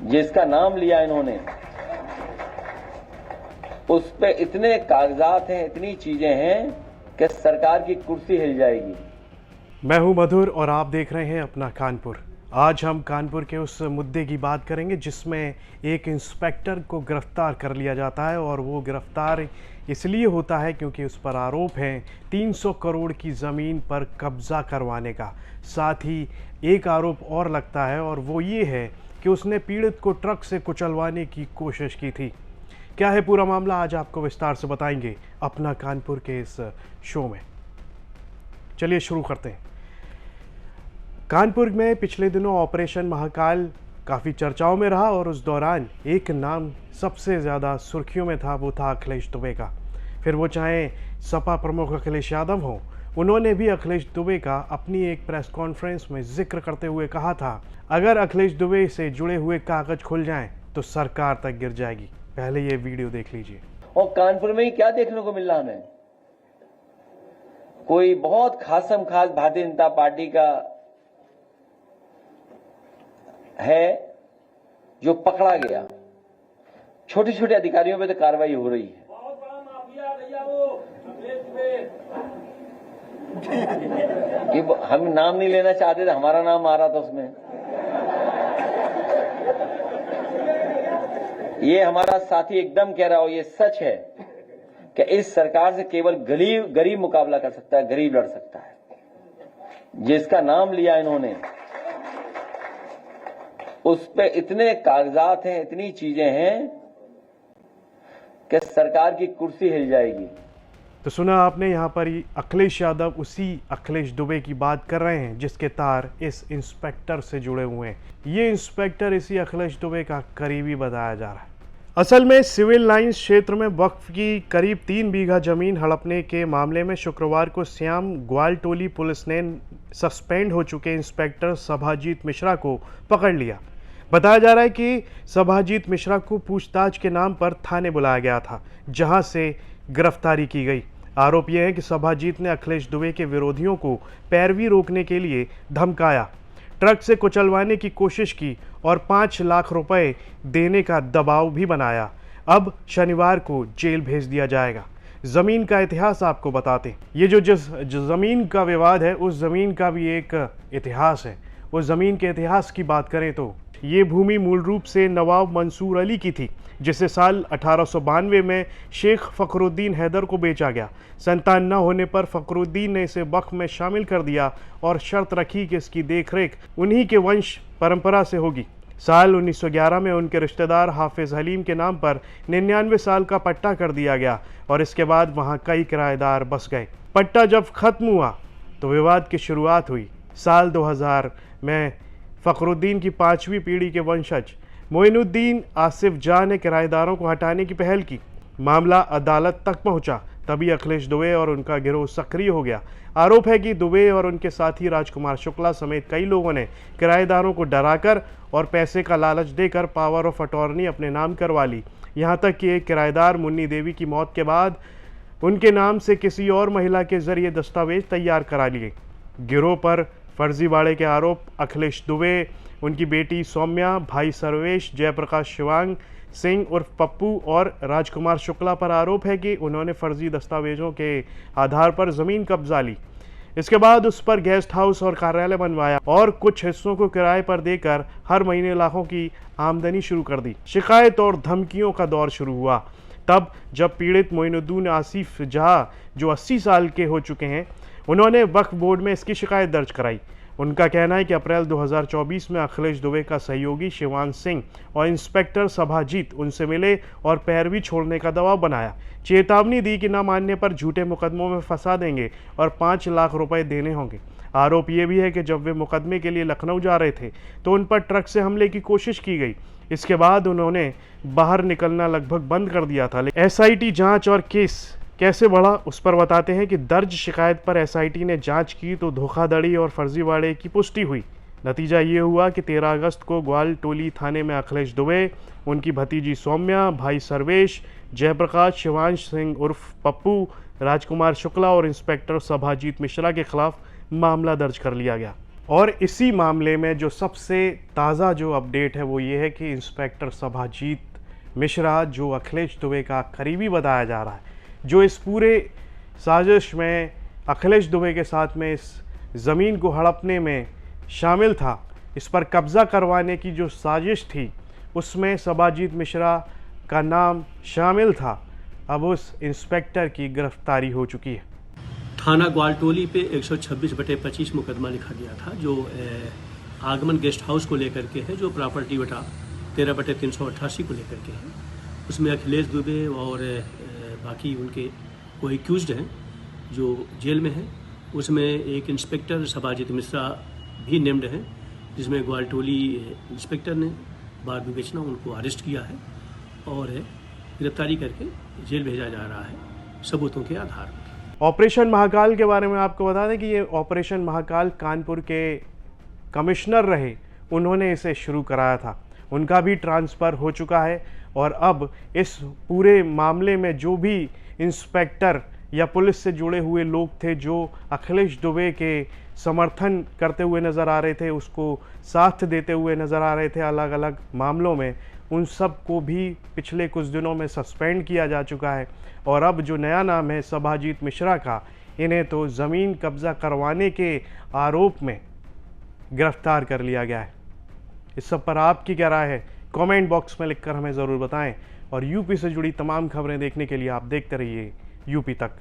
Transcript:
जिसका नाम लिया इन्होंने, उस पे इतने कागजात हैं, इतनी चीजें हैं कि सरकार की कुर्सी हिल जाएगी। मैं हूं मधुर और आप देख रहे हैं अपना कानपुर। आज हम कानपुर के उस मुद्दे की बात करेंगे जिसमें एक इंस्पेक्टर को गिरफ्तार कर लिया जाता है और वो गिरफ्तार इसलिए होता है क्योंकि उस पर आरोप है 300 करोड़ की ज़मीन पर कब्ज़ा करवाने का। साथ ही एक आरोप और लगता है और वो ये है कि उसने पीड़ित को ट्रक से कुचलवाने की कोशिश की थी। क्या है पूरा मामला, आज आपको विस्तार से बताएंगे अपना कानपुर के इस शो में। चलिए शुरू करते हैं। कानपुर में पिछले दिनों ऑपरेशन महाकाल काफ़ी चर्चाओं में रहा और उस दौरान एक नाम सबसे ज़्यादा सुर्खियों में था, वो था अखिलेश दुबे का। फिर वो चाहे सपा प्रमुख अखिलेश यादव हों, उन्होंने भी अखिलेश दुबे का अपनी एक प्रेस कॉन्फ्रेंस में जिक्र करते हुए कहा था, अगर अखिलेश दुबे से जुड़े हुए कागज खुल जाएं तो सरकार तक गिर जाएगी। पहले ये वीडियो देख लीजिए। और कानपुर में ही क्या देखने को मिल रहा हमें, कोई बहुत खासम खास भारतीय जनता पार्टी का है जो पकड़ा गया। छोटे छोटे अधिकारियों पे तो कार्रवाई हो रही है। बहुत बड़ा माफिया भैया वो अखिलेश दुबे। कि हम नाम नहीं लेना चाहते थे, हमारा नाम आ रहा था उसमें। ये हमारा साथी एकदम कह रहा हो, ये सच है कि इस सरकार से केवल गरीब मुकाबला कर सकता है, गरीब लड़ सकता है। जिसका नाम लिया इन्होंने, उस पे इतने कागजात हैं, इतनी चीजें हैं कि सरकार की कुर्सी हिल जाएगी। तो सुना आपने, यहाँ पर ही अखिलेश यादव उसी अखिलेश दुबे की बात कर रहे हैं जिसके तार इस इंस्पेक्टर से जुड़े हुए हैं। ये इंस्पेक्टर इसी अखिलेश दुबे का करीबी बताया जा रहा है। असल में सिविल लाइंस क्षेत्र में वक्फ की करीब 3 बीघा जमीन हड़पने के मामले में शुक्रवार को श्याम ग्वालटोली पुलिस ने सस्पेंड हो चुके इंस्पेक्टर सभाजीत मिश्रा को पकड़ लिया। बताया जा रहा है कि सभाजीत मिश्रा को पूछताछ के नाम पर थाने बुलाया गया था, जहां से गिरफ्तारी की गई। आरोप यह है कि सभाजीत ने अखिलेश दुबे के विरोधियों को पैरवी रोकने के लिए धमकाया, ट्रक से कुचलवाने की कोशिश की और 5 लाख रुपए देने का दबाव भी बनाया। अब शनिवार को जेल भेज दिया जाएगा। ज़मीन का इतिहास आपको बताते हैं। ये जिस ज़मीन का विवाद है, उस ज़मीन का भी एक इतिहास है। उस ज़मीन के इतिहास की बात करें तो ये भूमि मूल रूप से नवाब मंसूर अली की थी, जिसे साल 1892 में शेख फखरुद्दीन हैदर को बेचा गया। संतान न होने पर फखरुद्दीन ने इसे वक्फ में शामिल कर दिया और शर्त रखी कि इसकी देखरेख उन्हीं के वंश परंपरा से होगी। साल 1911 में उनके रिश्तेदार हाफिज हलीम के नाम पर 99 साल का पट्टा कर दिया गया और इसके बाद वहां कई किराएदार बस गए। पट्टा जब खत्म हुआ तो विवाद की शुरुआत हुई। साल 2000 में फखरुद्दीन की 5वीं पीढ़ी के वंशज मोइनुद्दीन आसिफ जाह ने किराएदारों को हटाने की पहल की। मामला अदालत तक पहुंचा, तभी अखिलेश दुबे और उनका गिरोह सक्रिय हो गया। आरोप है कि दुबे और उनके साथी राजकुमार शुक्ला समेत कई लोगों ने किराएदारों को डराकर और पैसे का लालच देकर पावर ऑफ अटॉर्नी अपने नाम करवा ली। यहाँ तक कि एक किराएदार मुन्नी देवी की मौत के बाद उनके नाम से किसी और महिला के जरिए दस्तावेज तैयार करा लिए। गिरोह पर फर्जीवाड़े के आरोप अखिलेश दुबे, उनकी बेटी सौम्या, भाई सर्वेश, जयप्रकाश शिवांग सिंह उर्फ पप्पू और राजकुमार शुक्ला पर आरोप है कि उन्होंने फर्जी दस्तावेजों के आधार पर ज़मीन कब्जा ली। इसके बाद उस पर गेस्ट हाउस और कार्यालय बनवाया और कुछ हिस्सों को किराए पर देकर हर महीने लाखों की आमदनी शुरू कर दी। शिकायत और धमकियों का दौर शुरू हुआ तब जब पीड़ित मोइनुद्दीन आसिफ जाह, जो 80 साल के हो चुके हैं, उन्होंने वक्फ बोर्ड में इसकी शिकायत दर्ज कराई। उनका कहना है कि अप्रैल 2024 में अखिलेश दुबे का सहयोगी शिवान सिंह और इंस्पेक्टर सभाजीत उनसे मिले और पैरवी छोड़ने का दबाव बनाया, चेतावनी दी कि न मानने पर झूठे मुकदमों में फंसा देंगे और 5 लाख रुपए देने होंगे। आरोप ये भी है कि जब वे मुकदमे के लिए लखनऊ जा रहे थे तो उन पर ट्रक से हमले की कोशिश की गई। इसके बाद उन्होंने बाहर निकलना लगभग बंद कर दिया था। एसआईटी जांच और केस कैसे बढ़ा उस पर बताते हैं कि दर्ज शिकायत पर एसआईटी ने जांच की तो धोखाधड़ी और फर्जीवाड़े की पुष्टि हुई। नतीजा ये हुआ कि 13 अगस्त को ग्वालटोली थाने में अखिलेश दुबे, उनकी भतीजी सौम्या, भाई सर्वेश, जयप्रकाश, शिवांश सिंह उर्फ पप्पू, राजकुमार शुक्ला और इंस्पेक्टर सभाजीत मिश्रा के खिलाफ मामला दर्ज कर लिया गया। और इसी मामले में जो सबसे ताज़ा जो अपडेट है वो ये है कि इंस्पेक्टर सभाजीत मिश्रा, जो अखिलेश दुबे का करीबी बताया जा रहा है, जो इस पूरे साजिश में अखिलेश दुबे के साथ में इस ज़मीन को हड़पने में शामिल था, इस पर कब्ज़ा करवाने की जो साजिश थी उसमें सभाजीत मिश्रा का नाम शामिल था। अब उस इंस्पेक्टर की गिरफ्तारी हो चुकी है। थाना ग्वालटोली पे 126/25 मुकदमा लिखा गया था, जो आगमन गेस्ट हाउस को लेकर के है, जो प्रॉपर्टी बटा 13/388 को लेकर के है। उसमें अखिलेश दुबे और बाकी उनके वो एक्यूज्ड हैं जो जेल में हैं। उसमें एक इंस्पेक्टर सभाजीत मिश्रा भी नेम्ड हैं, जिसमें ग्वालटोली इंस्पेक्टर ने बार विवेचना उनको अरेस्ट किया है और गिरफ्तारी करके जेल भेजा जा रहा है सबूतों के आधार पर। ऑपरेशन महाकाल के बारे में आपको बता दें कि ये ऑपरेशन महाकाल कानपुर के कमिश्नर रहे, उन्होंने इसे शुरू कराया था, उनका भी ट्रांसफ़र हो चुका है। और अब इस पूरे मामले में जो भी इंस्पेक्टर या पुलिस से जुड़े हुए लोग थे, जो अखिलेश दुबे के समर्थन करते हुए नज़र आ रहे थे, उसको साथ देते हुए नज़र आ रहे थे अलग अलग मामलों में, उन सब को भी पिछले कुछ दिनों में सस्पेंड किया जा चुका है। और अब जो नया नाम है सभाजीत मिश्रा का, इन्हें तो ज़मीन कब्ज़ा करवाने के आरोप में गिरफ्तार कर लिया गया है। इस सब पर आपकी क्या राय है? कमेंट बॉक्स में लिखकर हमें ज़रूर बताएं। और यूपी से जुड़ी तमाम खबरें देखने के लिए आप देखते रहिए यूपी तक।